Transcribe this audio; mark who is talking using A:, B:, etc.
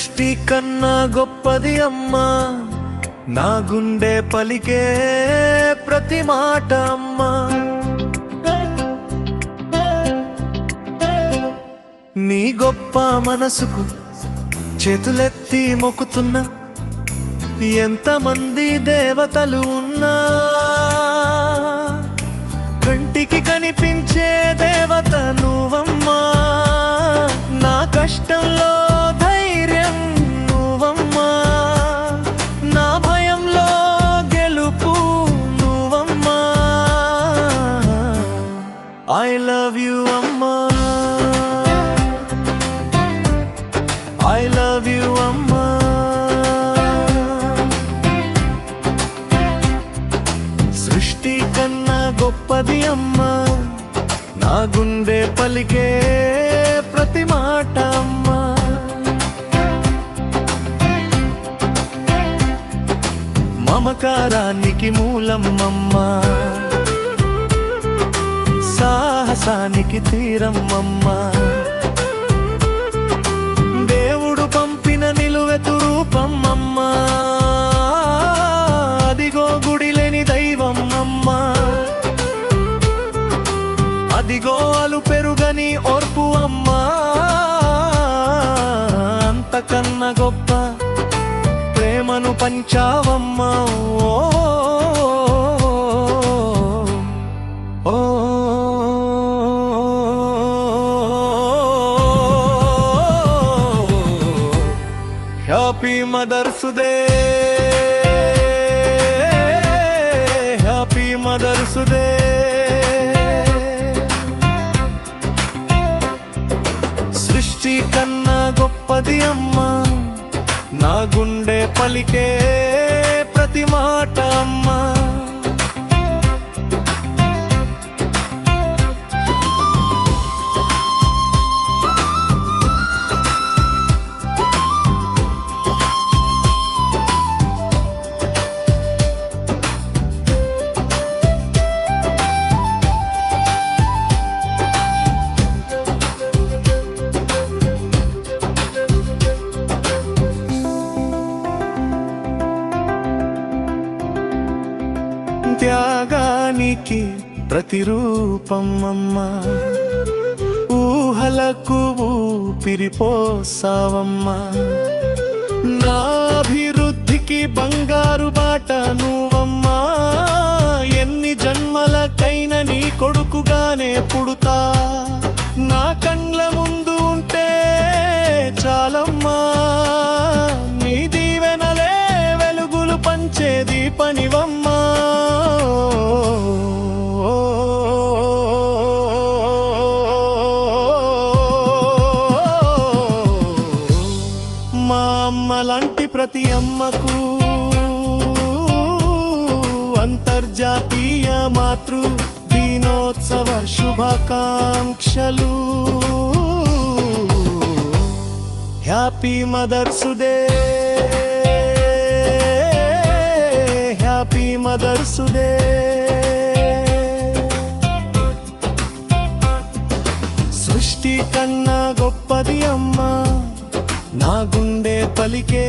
A: సృష్టి కన్నా గొప్పది అమ్మా, నా గుండె పలికే ప్రతి మాట అమ్మా. నీ గొప్ప మనసుకు చేతులెత్తి మొక్కుతున్నా, ఎంతమంది దేవతలు ఉన్నా కంటికి కనిపించే దేవత నువ్వమ్మా. నా కష్టంలో ధైర్యం నువ్వమ్మా, నా భయంలో గెలుపు నువ్వమ్మా. ఐ లవ్ యు అమ్మా, ఐ లవ్ యు అమ్మా. సృష్టి కన్నా గొప్పది అమ్మా, నా గుండె పలికే ప్రతి మాట అమ్మా. మమకారానికి మూలం అమ్మా, సాహసానికి తీరం అమ్మా. దేవుడు పంపిన నిలువెత్తు రూపం అమ్మా, అదిగో గుడిలేని దైవం అమ్మా. అదిగో అలు పెరుగని ఓర్పు అమ్మా. అంతకన్నా గొప్ప ప్రేమను పంచావమ్మా. ఓ happy mother's day, happy mother's day. సృష్టి కన్నా గొప్పది అమ్మా, నా గుండె పలికే ప్రతి మాట అమ్మా. త్యాగానికి ప్రతిరూపం అమ్మా, ఊహలకు ఊపిరిపోసావమ్మా. నా అభివృద్ధికి బంగారు బాట నువ్వమ్మా. ఎన్ని జన్మలకైనా నీ కొడుకుగానే పుడుతా, నా కండ్ల ముందు ఉంటే చాలమ్మా. నీ దీవెనలే వెలుగులు పంచే దీపనివమ్మా. మా అమ్మ లాంటి ప్రతి అమ్మకు అంతర్జాతీయ మాతృ దినోత్సవ శుభాకాంక్షలు. Happy mother's day, happy mother's day. సృష్టి కన్నా గొప్పది అమ్మా, నా గుండె పలికే